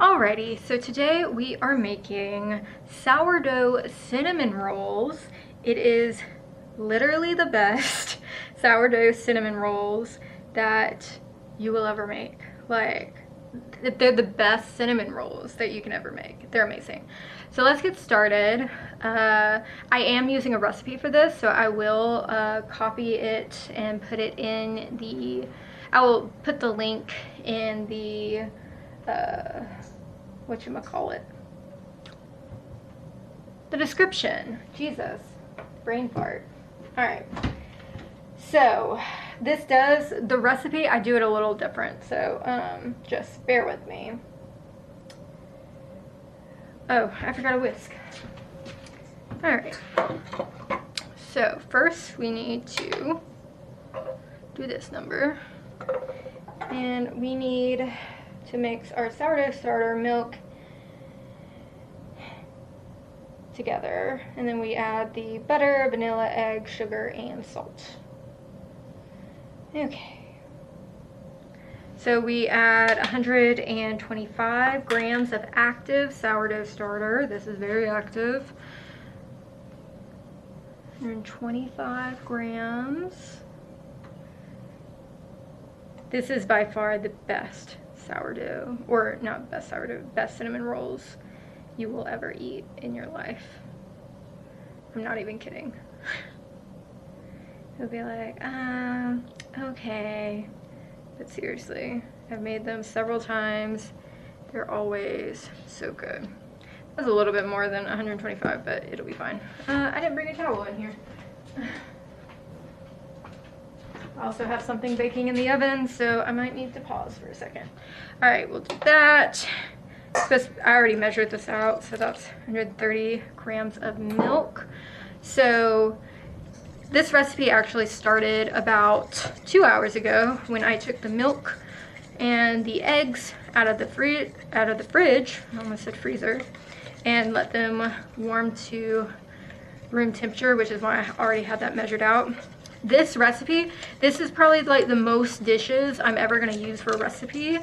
Alrighty, so today we are making sourdough cinnamon rolls. It is literally the best sourdough cinnamon rolls that you will ever make. Like, they're the best cinnamon rolls that you can ever make. They're amazing. So let's get started. I am using a recipe for this, so I will copy it and put it in the, I will put the link in the whatchamacallit, the description. Jesus, brain fart. All right, so this does, the recipe, I do it a little different, so just bear with me. Oh, I forgot a whisk. All right, so first we need to do this number, and we need to mix our sourdough starter, milk together, and then we add the butter, vanilla, egg, sugar, and salt. Okay, so we add 125 grams of active sourdough starter. This is very active. 125 grams. This is by far the best sourdough, or not best sourdough, best cinnamon rolls you will ever eat in your life. I'm not even kidding. You'll be like, okay, but seriously, I've made them several times. They're always so good. That's a little bit more than 125, but it'll be fine. I didn't bring a towel in here. I also have something baking in the oven, so I might need to pause for a second. All right, we'll do that. I already measured this out, so that's 130 grams of milk. So this recipe actually started about 2 hours ago when I took the milk and the eggs out of the fridge, I almost said freezer, and let them warm to room temperature, which is why I already had that measured out. This recipe, this is probably like the most dishes I'm ever going to use for a recipe,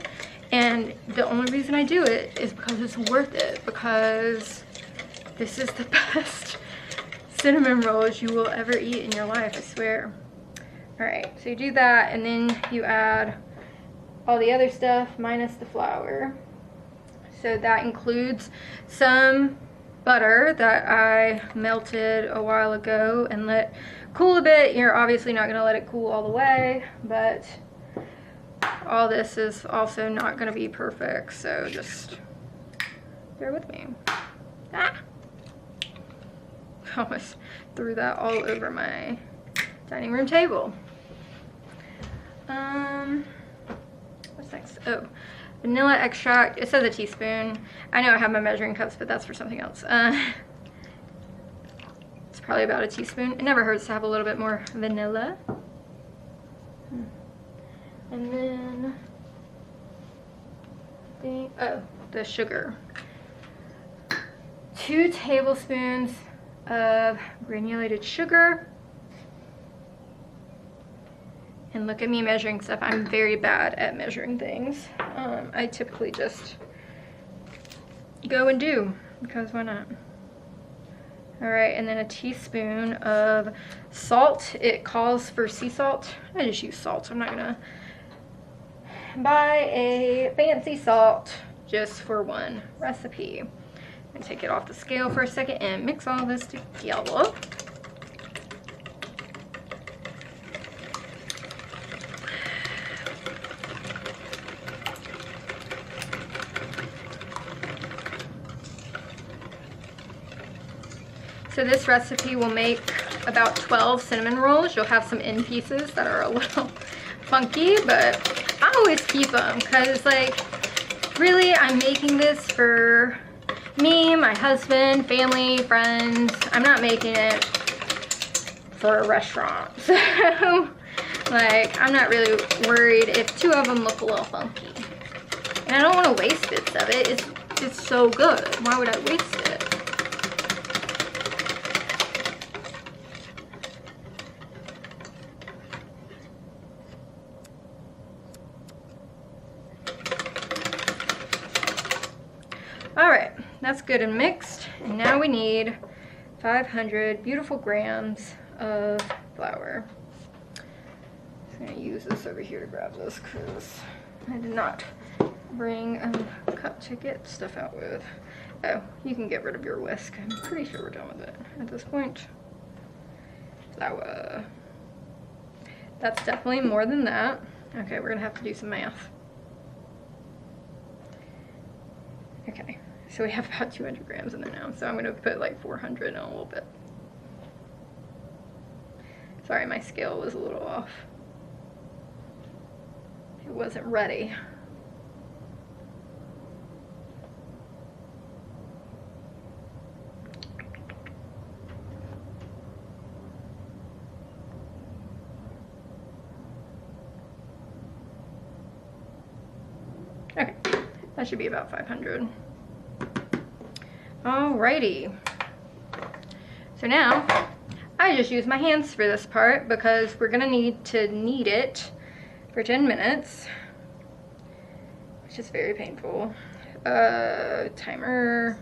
and the only reason I do it is because it's worth it, because this is the best cinnamon rolls you will ever eat in your life, I swear. All right, so you do that, and then you add all the other stuff minus the flour. So that includes some butter that I melted a while ago and let cool a bit. You're obviously not going to let it cool all the way, but all this is also not going to be perfect, so just bear with me. Almost threw that all over my dining room table. What's next? Oh, vanilla extract. It says a teaspoon. I know I have my measuring cups, but that's for something else. It's probably about a teaspoon. It never hurts to have a little bit more vanilla. And then, the sugar. 2 tablespoons of granulated sugar. And look at me measuring stuff. I'm very bad at measuring things. I typically just go and do, because why not? All right, and then a teaspoon of salt. It calls for sea salt. I just use salt. I'm not gonna buy a fancy salt just for one recipe. And take it off the scale for a second and mix all this together. So this recipe will make about 12 cinnamon rolls. You'll have some end pieces that are a little funky, but I always keep them because, like, really, I'm making this for me, my husband, family, friends. I'm not making it for a restaurant. So, like, I'm not really worried if 2 of them look a little funky. And I don't want to waste bits of it. It's so good. Why would I waste it? All right, that's good and mixed. And now we need 500 beautiful grams of flour. I'm gonna use this over here to grab this because I did not bring a cup to get stuff out with. Oh, you can get rid of your whisk. I'm pretty sure we're done with it at this point. Flour. That's definitely more than that. Okay, we're gonna have to do some math. Okay, so we have about 200 grams in there now, so I'm gonna put like 400 in a little bit. Sorry, my scale was a little off. It wasn't ready. Okay, that should be about 500. Alrighty. So now, I just use my hands for this part because we're gonna need to knead it for 10 minutes, which is very painful. Timer.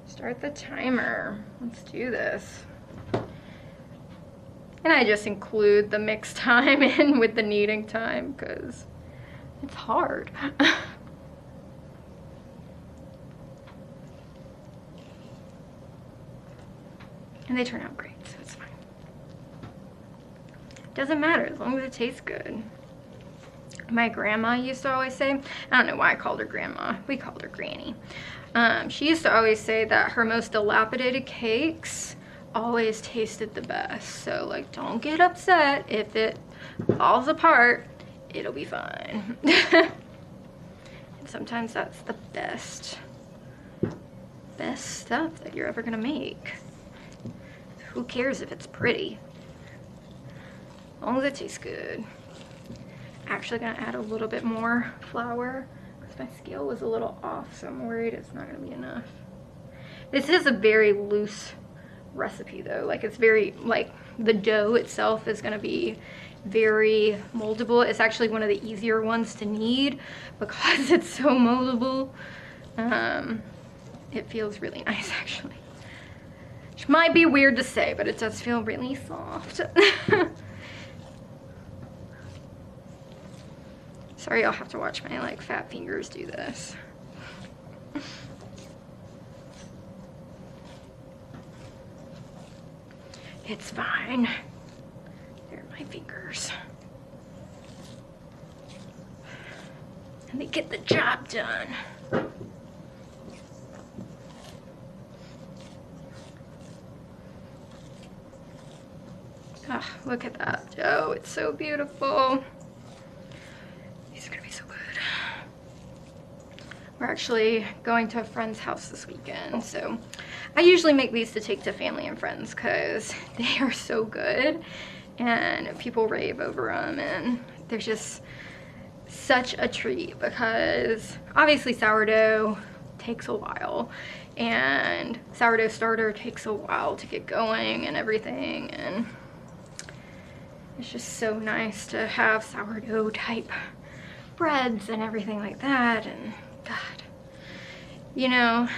Start the timer. Let's do this. And I just include the mix time in with the kneading time because it's hard. And they turn out great, so it's fine. Doesn't matter as long as it tastes good. My grandma used to always say, I don't know why I called her grandma, we called her granny. She used to always say that her most dilapidated cakes always tasted the best. So like, don't get upset if it falls apart, it'll be fine. And sometimes that's the best stuff that you're ever gonna make. Who cares if it's pretty? As long as it tastes good. Actually gonna add a little bit more flour because my scale was a little off, so I'm worried it's not gonna be enough. This is a very loose recipe though. Like it's very, like the dough itself is gonna be very moldable. It's actually one of the easier ones to knead because it's so moldable. It feels really nice actually. Which might be weird to say, but it does feel really soft. Sorry, I'll have to watch my like fat fingers do this. It's fine. They're my fingers. And they get the job done. Oh, look at that dough. It's so beautiful. These are gonna be so good. We're actually going to a friend's house this weekend, so I usually make these to take to family and friends because they are so good and people rave over them, and they're just such a treat because obviously sourdough takes a while, and sourdough starter takes a while to get going and everything, and it's just so nice to have sourdough type breads and everything like that. And God, you know,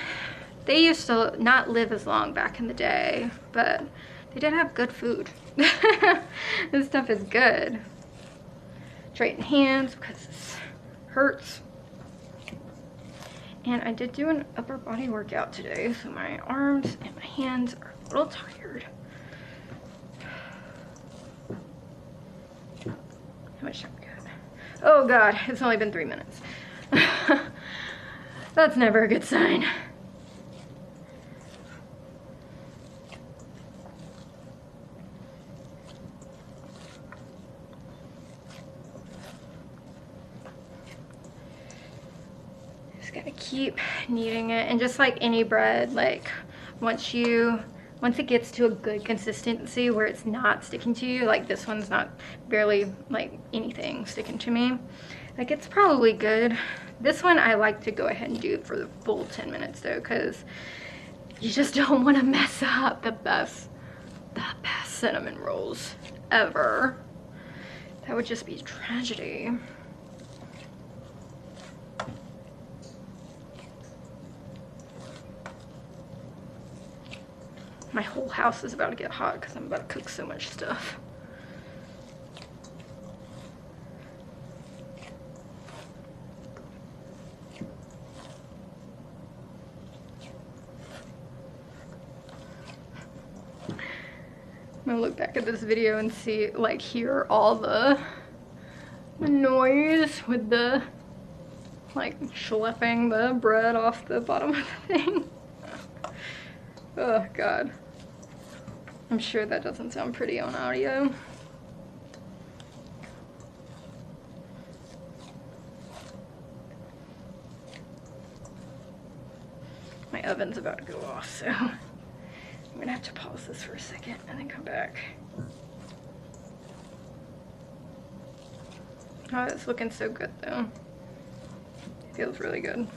they used to not live as long back in the day, but they did have good food. This stuff is good. Straighten hands because this hurts. And I did do an upper body workout today, so my arms and my hands are a little tired. How much time we got? Oh God, it's only been 3 minutes. That's never a good sign. Just gotta keep kneading it, and just like any bread, like once it gets to a good consistency where it's not sticking to you, like this one's not barely like anything sticking to me, like it's probably good. This one I like to go ahead and do for the full 10 minutes though, because you just don't want to mess up the best cinnamon rolls ever. That would just be tragedy. my whole house is about to get hot because I'm about to cook so much stuff. I'm gonna look back at this video and see, like, hear all the noise with the, like, schlepping the bread off the bottom of the thing. Oh God. I'm sure that doesn't sound pretty on audio. My oven's about to go off, so I'm gonna have to pause this for a second and then come back. Oh, it's looking so good though. Feels really good.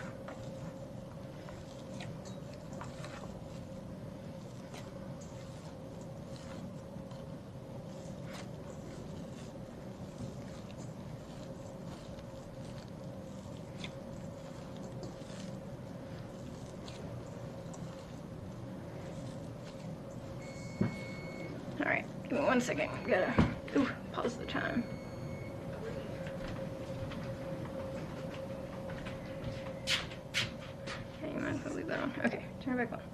Alright, give me 1 second. Gotta pause the time. Okay, you might as well leave that on. Okay, turn it back on.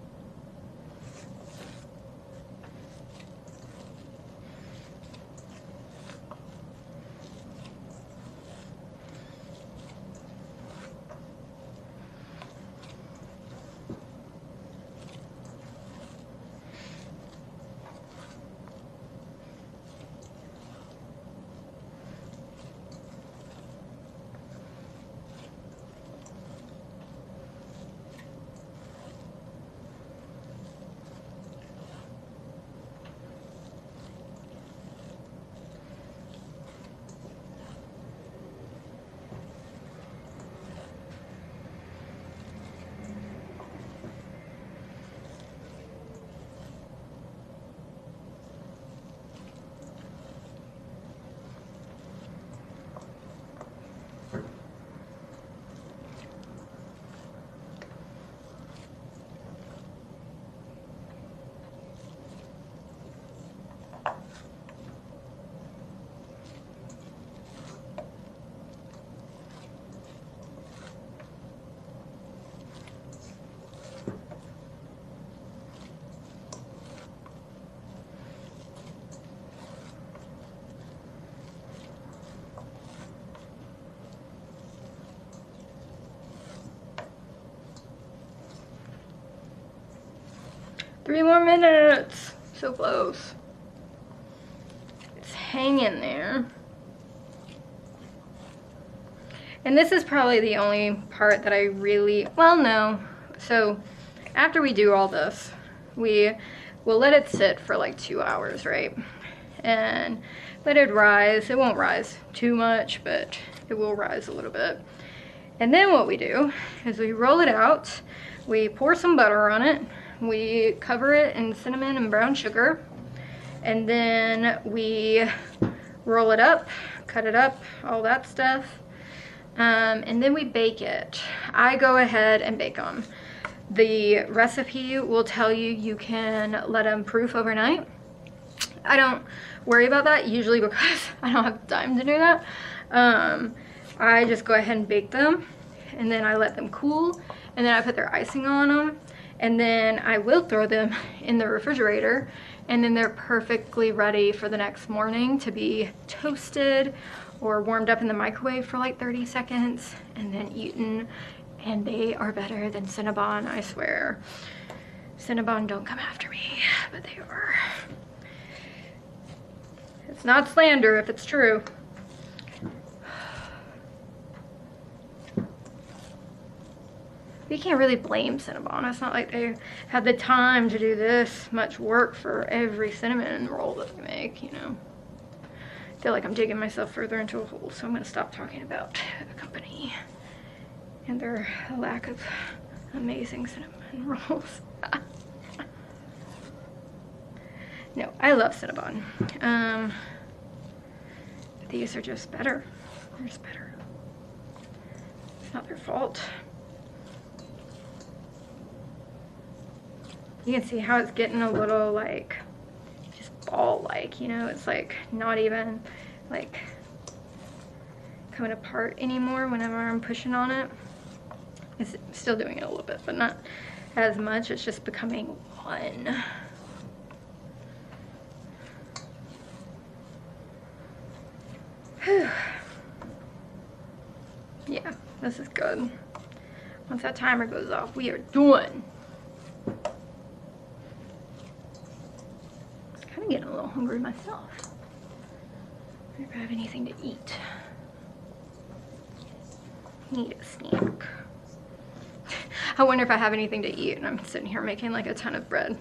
Three more minutes. So close. It's hanging there. And this is probably the only part that I really, well, no. So after we do all this, we will let it sit for like 2 hours, right? And let it rise. It won't rise too much, but it will rise a little bit. And then what we do is we roll it out. We pour some butter on it. We cover it in cinnamon and brown sugar, and then we roll it up, cut it up, all that stuff, and then we bake it. I go ahead and bake them. The recipe will tell you you can let them proof overnight. I don't worry about that usually because I don't have time to do that. I just go ahead and bake them, and then I let them cool, and then I put their icing on them. And then I will throw them in the refrigerator, and then they're perfectly ready for the next morning to be toasted or warmed up in the microwave for like 30 seconds and then eaten. And they are better than Cinnabon, I swear. Cinnabon, don't come after me, but they are. It's not slander if it's true. You can't really blame Cinnabon. It's not like they have the time to do this much work for every cinnamon roll that they make, you know. I feel like I'm digging myself further into a hole, so I'm gonna stop talking about the company and their lack of amazing cinnamon rolls. No, I love Cinnabon. These are just better. They're just better. It's not their fault. You can see how it's getting a little like just ball-like, you know, it's like not even like coming apart anymore whenever I'm pushing on it. It's still doing it a little bit, but not as much. It's just becoming one. Whew. Yeah, this is good. Once that timer goes off, we are done. I'm kind of getting a little hungry myself. I wonder if I have anything to eat. Need a snack. I wonder if I have anything to eat, and I'm sitting here making like a ton of bread.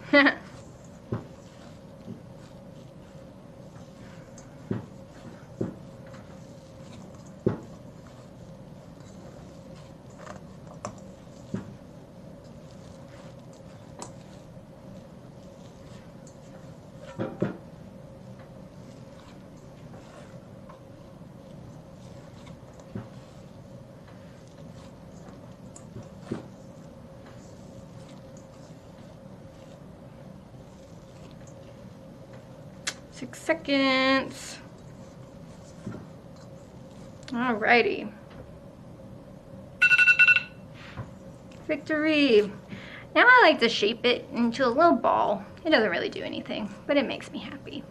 6 seconds. Alrighty. Victory. Now I like to shape it into a little ball. It doesn't really do anything, but it makes me happy.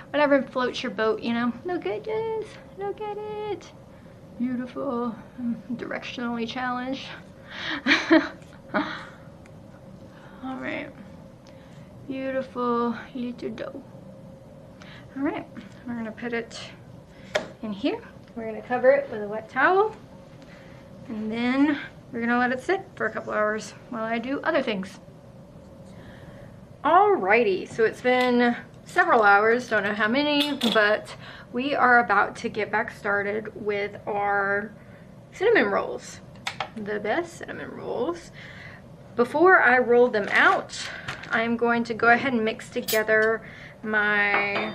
Whatever floats your boat, you know. Look at this. Look at it. Beautiful. I'm directionally challenged. Alright. Beautiful little dough. Alright, we're going to put it in here. We're going to cover it with a wet towel. And then we're going to let it sit for a couple hours while I do other things. Alrighty, so it's been several hours, don't know how many, but we are about to get back started with our cinnamon rolls. The best cinnamon rolls. Before I roll them out, I'm going to go ahead and mix together my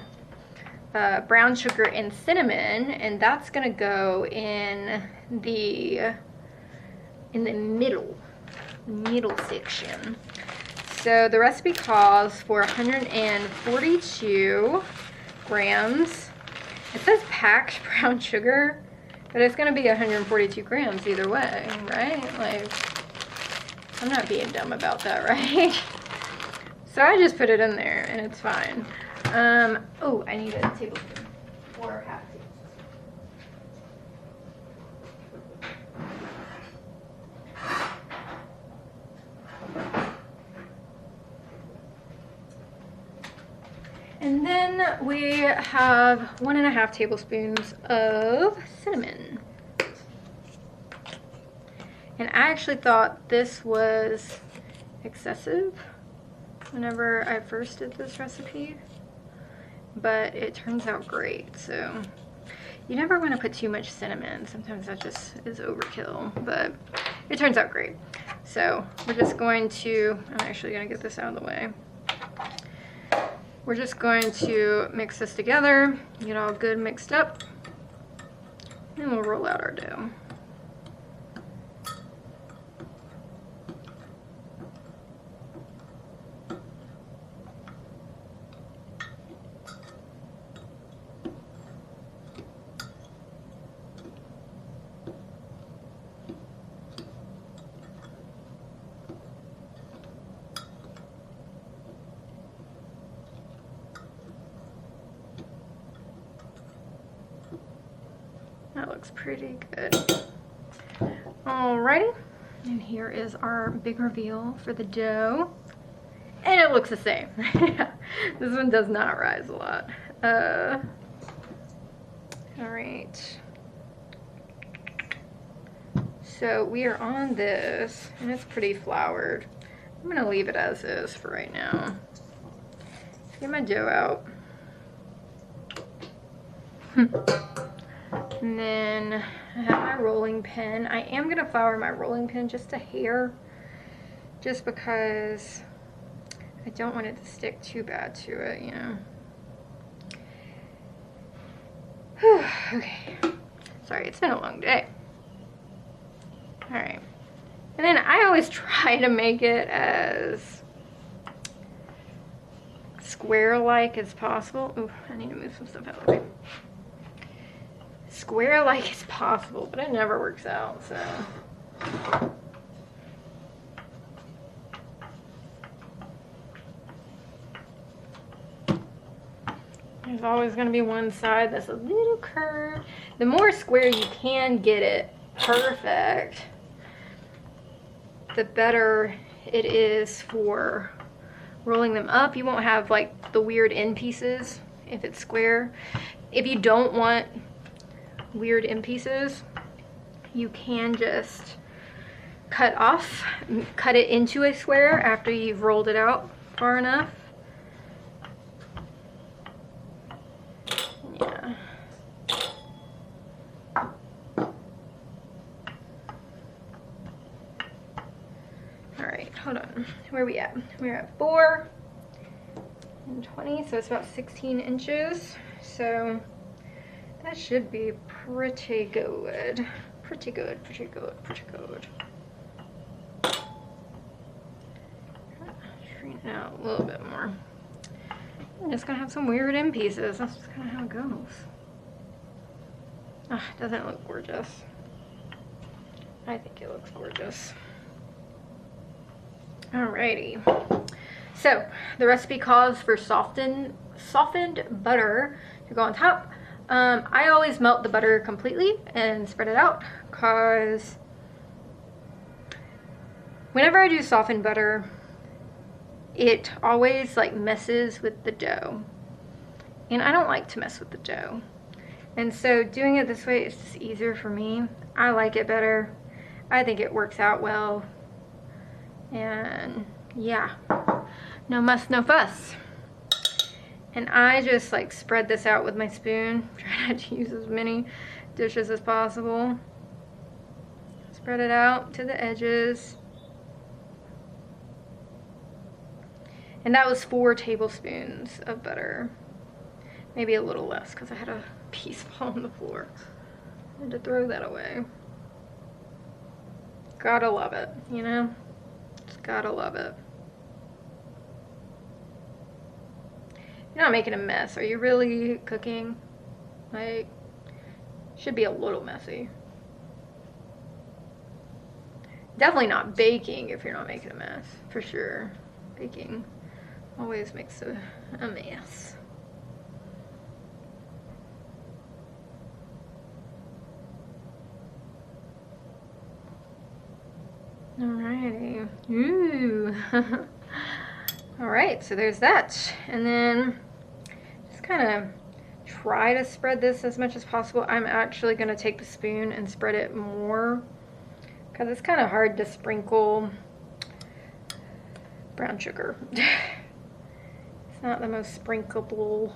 brown sugar and cinnamon, and that's gonna go in the middle section. So the recipe calls for 142 grams. It says packed brown sugar, but it's gonna be 142 grams either way, right? Like, I'm not being dumb about that, right? So I just put it in there and it's fine. Oh, I need a tablespoon or half tablespoon. And then we have 1.5 tablespoons of cinnamon. And I actually thought this was excessive whenever I first did this recipe, but it turns out great. So you never want to put too much cinnamon. Sometimes that just is overkill, but it turns out great. So we're just going to, I'm actually going to get this out of the way. We're just going to mix this together, get all good mixed up, and we'll roll out our dough. That looks pretty good. Alrighty, and here is our big reveal for the dough. And it looks the same. This one does not rise a lot. Alright. So we are on this, and it's pretty floured. I'm gonna leave it as is for right now. Get my dough out. And then I have my rolling pin. I am going to flour my rolling pin just a hair, just because I don't want it to stick too bad to it, you know. Whew, okay. Sorry, it's been a long day. Alright. And then I always try to make it as square-like as possible. Ooh, I need to move some stuff out of the way. Square-like as possible, but it never works out, so. There's always going to be one side that's a little curved. The more square you can get it perfect, the better it is for rolling them up. You won't have like the weird end pieces if it's square. If you don't want weird end pieces, you can just cut it into a square after you've rolled it out far enough. Yeah. All right, hold on. Where are we at? We're at 4 and 20, so it's about 16 inches. So that should be pretty good. Pretty good, pretty good, pretty good. Straighten it out a little bit more. I'm just gonna have some weird end pieces. That's just kind of how it goes. Ah, doesn't it look gorgeous? I think it looks gorgeous. Alrighty. So the recipe calls for softened butter to go on top. I always melt the butter completely and spread it out, because whenever I do softened butter, it always like messes with the dough, and I don't like to mess with the dough. And so doing it this way is just easier for me. I like it better. I think it works out well. And yeah, no muss, no fuss. And I just like spread this out with my spoon. Try not to use as many dishes as possible. Spread it out to the edges. And that was 4 tablespoons of butter. Maybe a little less because I had a piece fall on the floor. I had to throw that away. Gotta love it, you know? Just gotta love it. You're not making a mess. Are you really cooking? Like, should be a little messy. Definitely not baking if you're not making a mess, for sure. Baking always makes a mess. Alrighty. Ooh. Alright, so there's that. And then just kind of try to spread this as much as possible. I'm actually going to take the spoon and spread it more, because it's kind of hard to sprinkle brown sugar. It's not the most sprinkleable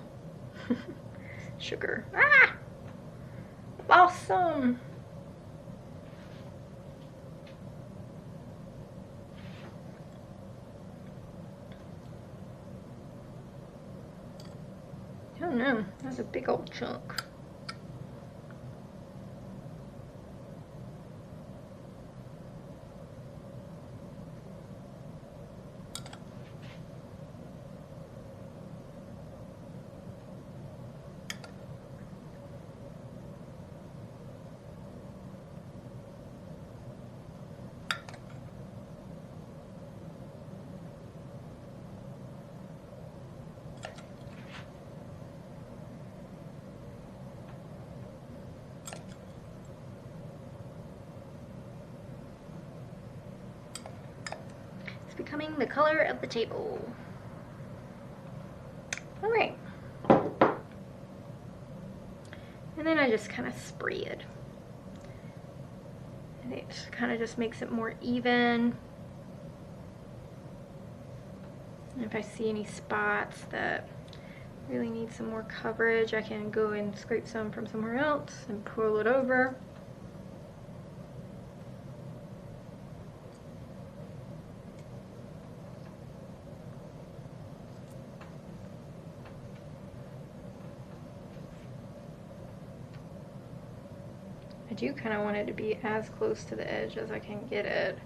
sugar. Ah! Awesome! I don't know, that's a big old chunk. Becoming the color of the table. All right. And then I just kind of spread. And it kind of just makes it more even. And if I see any spots that really need some more coverage, I can go and scrape some from somewhere else and pull it over. I do kind of want it to be as close to the edge as I can get it.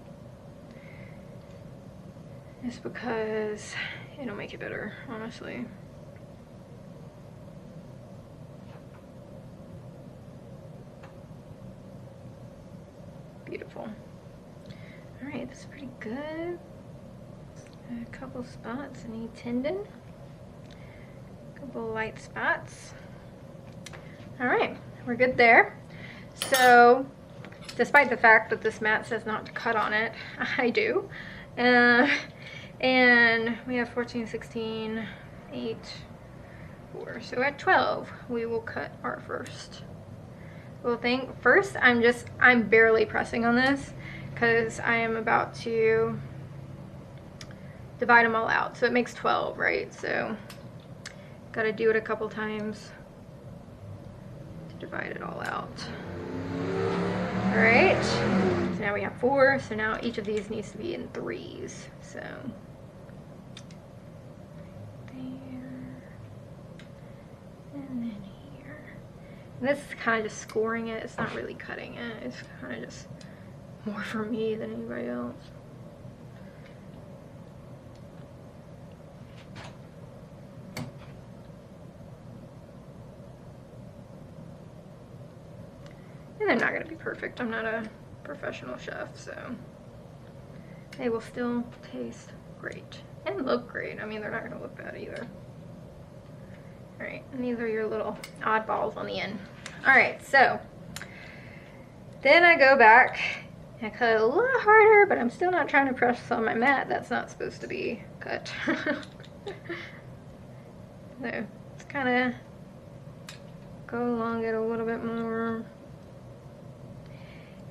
Just because it'll make it better, honestly. Beautiful. All right, that's pretty good. A couple spots, I need tendon. A couple light spots. All right, we're good there. So, despite the fact that this mat says not to cut on it, I do. And we have 14, 16, 8, 4. So at 12, we will cut our first little thing. First, I'm barely pressing on this because I am about to divide them all out. So it makes 12, right? So gotta do it a couple times to divide it all out. All right, so now we have 4. So now each of these needs to be in 3s. So and then here. And this is kind of just scoring it. It's not really cutting it. It's kind of just more for me than anybody else. And they're not going to be perfect. I'm not a professional chef, so they will still taste great and look great. I mean, they're not going to look bad either. All right, and these are your little oddballs on the end. All right, so then I go back and I cut it a little harder, but I'm still not trying to press on my mat. That's not supposed to be cut. So just kind of go along it a little bit more.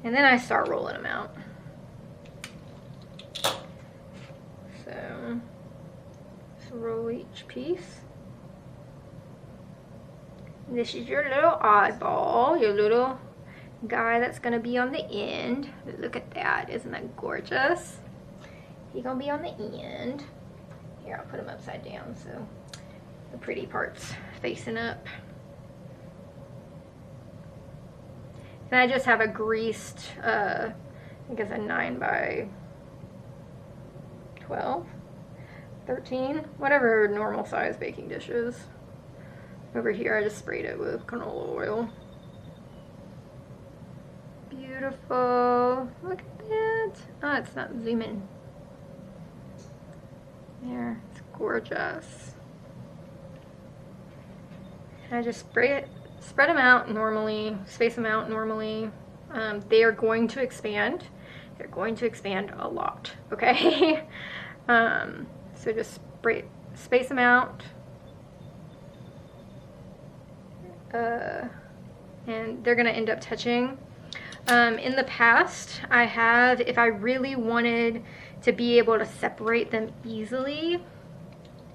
And then I start rolling them out. So just roll each piece. This is your little oddball, your little guy that's gonna be on the end. Look at that, isn't that gorgeous? He's gonna be on the end. Here, I'll put him upside down so the pretty part's facing up. And I just have a greased, I think it's a 9 by 12, 13, whatever normal size baking dish is. Over here, I just sprayed it with canola oil. Beautiful. Look at that. Oh, it's not zooming. There, it's gorgeous. And I just spread them out normally, space them out normally. They are going to expand. They're going to expand a lot, okay? So just space them out. And they're gonna end up touching. In the past, I have, if I really wanted to be able to separate them easily,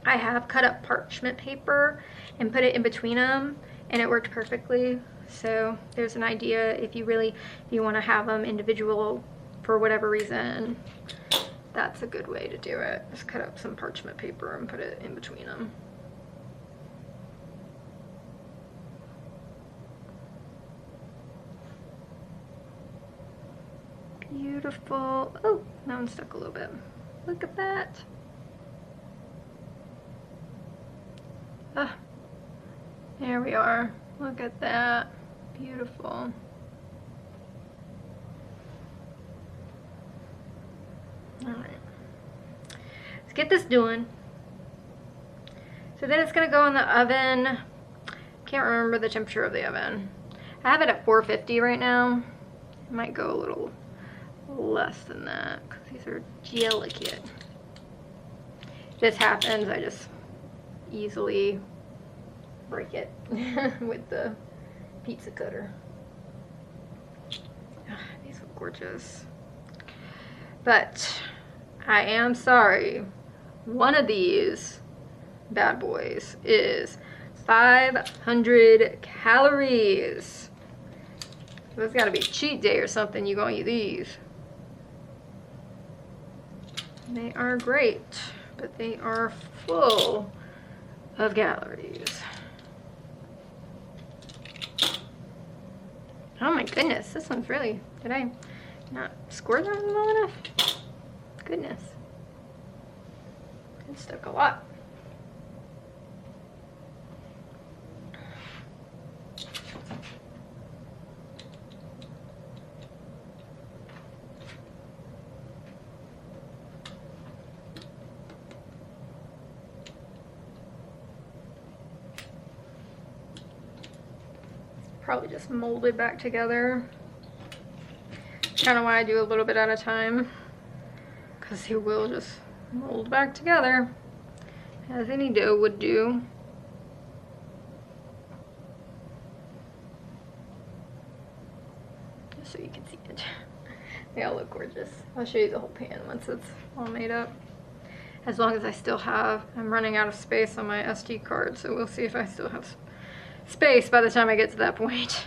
I have cut up parchment paper and put it in between them, and it worked perfectly. So there's an idea if you want to have them individual for whatever reason, that's a good way to do it. Just cut up some parchment paper and put it in between them. Beautiful. Oh, that one stuck a little bit. Look at that. Ah, there we are. Look at that. Beautiful. All right. Let's get this doing. So then it's gonna go in the oven. Can't remember the temperature of the oven. I have it at 450 right now. It might go a little less than that because these are delicate. If this happens, I just easily break it with the pizza cutter. These look gorgeous. But I am sorry, one of these bad boys is 500 calories. So it's gotta be a cheat day or something, you're gonna eat these. They are great, but they are full of calories. Oh my goodness, this one's really, did I not score that well enough? Goodness. stuck a lot. Probably just mold it back together. Kind of why I do a little bit at a time, because he will just mold back together as any dough would do. Just so you can see it. They all look gorgeous. I'll show you the whole pan once it's all made up. As long as I still have, I'm running out of space on my SD card, so we'll see if I still have space by the time I get to that point.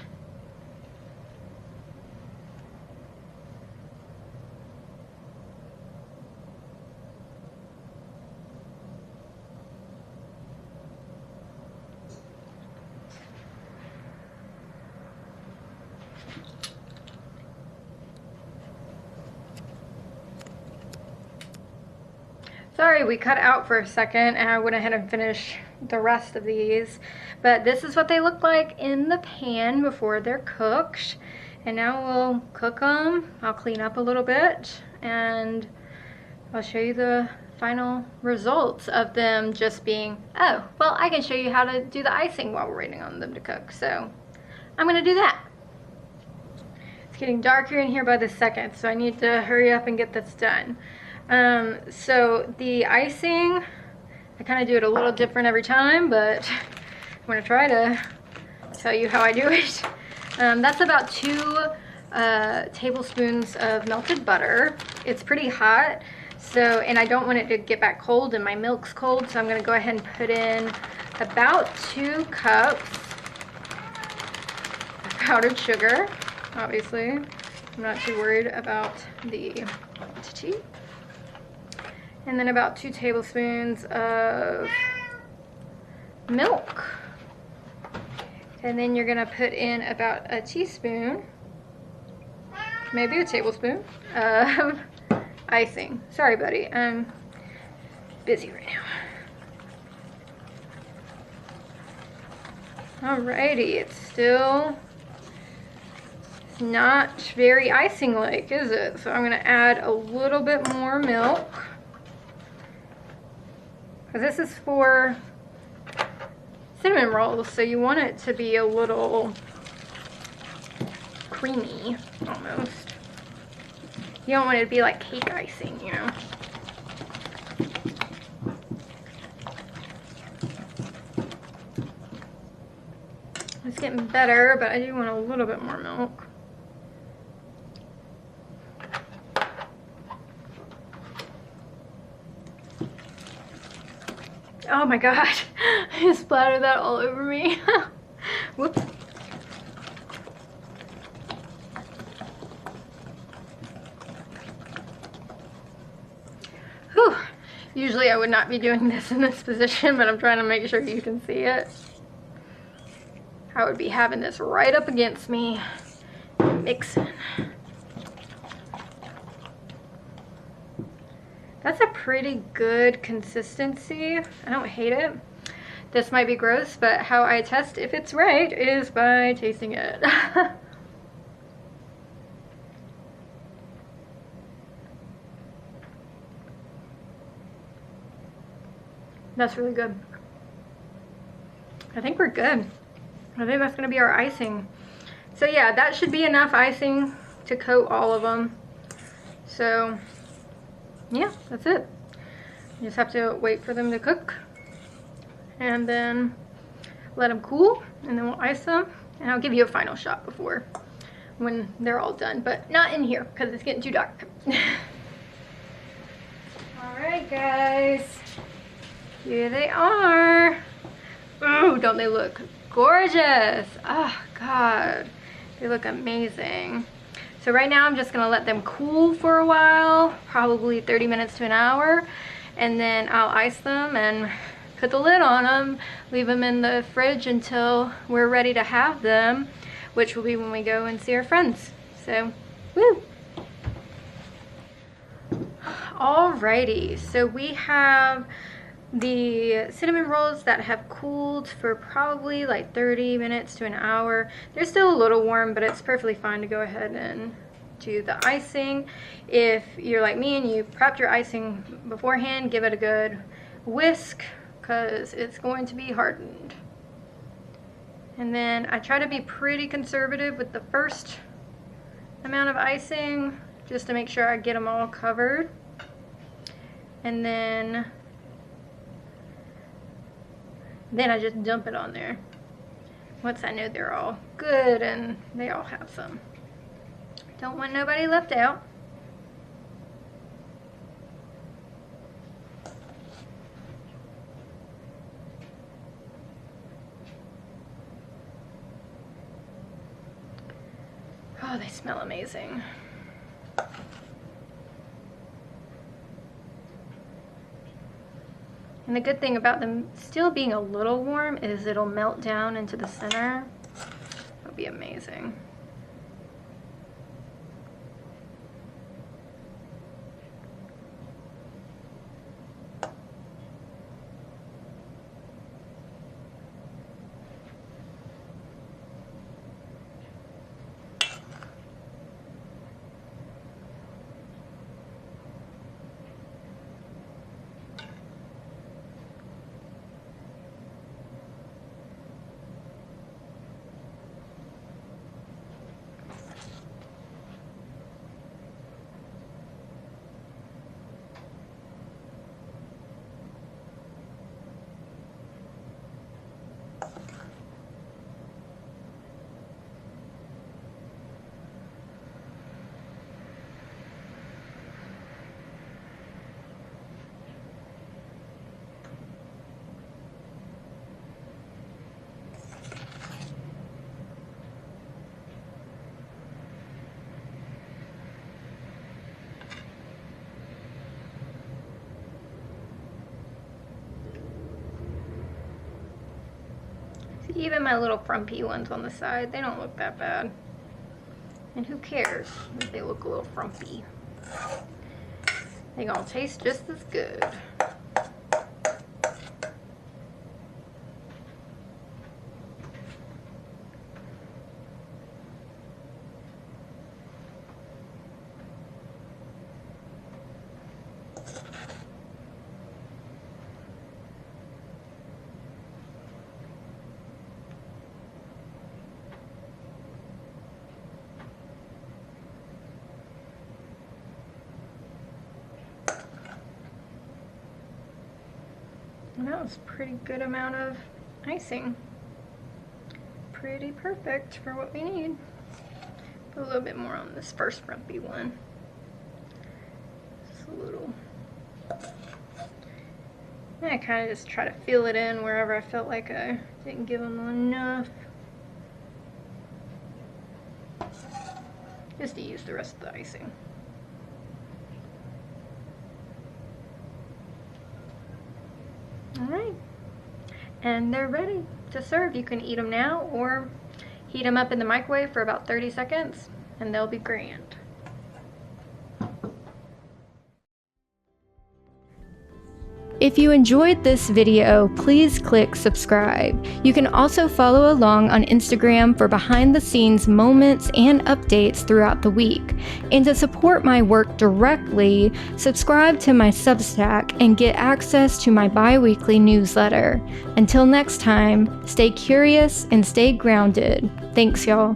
Sorry, we cut out for a second and I went ahead and finished the rest of these. But this is what they look like in the pan before they're cooked. And now we'll cook them. I'll clean up a little bit and I'll show you the final results of them just being, oh, well, I can show you how to do the icing while we're waiting on them to cook. So I'm gonna do that. It's getting darker in here by the second, so I need to hurry up and get this done. So the icing, I kind of do it a little different every time, but I'm going to try to tell you how I do it. That's about 2 tablespoons of melted butter. It's pretty hot, so, and I don't want it to get back cold, and my milk's cold, so I'm going to go ahead and put in about 2 cups of powdered sugar. Obviously, I'm not too worried about the quantity. And then about 2 tablespoons of milk. And then you're gonna put in about a teaspoon, maybe a tablespoon, of icing. Sorry, buddy, I'm busy right now. Alrighty, it's still not very icing-like, is it? So I'm gonna add a little bit more milk. Because this is for cinnamon rolls, so you want it to be a little creamy, almost. You don't want it to be like cake icing, you know. It's getting better, but I do want a little bit more milk. Oh my god, I just splattered that all over me. Whoops. Whew. Usually I would not be doing this in this position, but I'm trying to make sure you can see it. I would be having this right up against me, mixing. That's a pretty good consistency. I don't hate it. This might be gross, but how I test if it's right is by tasting it. That's really good. I think we're good. I think that's gonna be our icing. So yeah, that should be enough icing to coat all of them. So yeah, that's it. You just have to wait for them to cook and then let them cool, and then we'll ice them, and I'll give you a final shot before when they're all done, but not in here because it's getting too dark. All right, guys, here they are. Ooh, don't they look gorgeous? Oh God, they look amazing. So right now I'm just gonna let them cool for a while, probably 30 minutes to an hour, and then I'll ice them and put the lid on them, leave them in the fridge until we're ready to have them, which will be when we go and see our friends. So, woo! Alrighty, so we have The cinnamon rolls that have cooled for probably like 30 minutes to an hour, they're still a little warm, but it's perfectly fine to go ahead and do the icing. If you're like me and you prepped your icing beforehand, give it a good whisk because it's going to be hardened. And then I try to be pretty conservative with the first amount of icing just to make sure I get them all covered. And then I just dump it on there once I know they're all good and they all have some. Don't want nobody left out. Oh, they smell amazing. And the good thing about them still being a little warm is it'll melt down into the center. It'll be amazing. Even my little frumpy ones on the side, they don't look that bad. And who cares if they look a little frumpy? They gonna taste just as good. That was a pretty good amount of icing. Pretty perfect for what we need. Put a little bit more on this first frumpy one. Just a little. And I kind of just try to fill it in wherever I felt like I didn't give them enough. Just to use the rest of the icing. Alright, and they're ready to serve. You can eat them now or heat them up in the microwave for about 30 seconds and they'll be grand. If you enjoyed this video, please click subscribe. You can also follow along on Instagram for behind-the-scenes moments and updates throughout the week. And to support my work directly, subscribe to my Substack and get access to my bi-weekly newsletter. Until next time, stay curious and stay grounded. Thanks, y'all.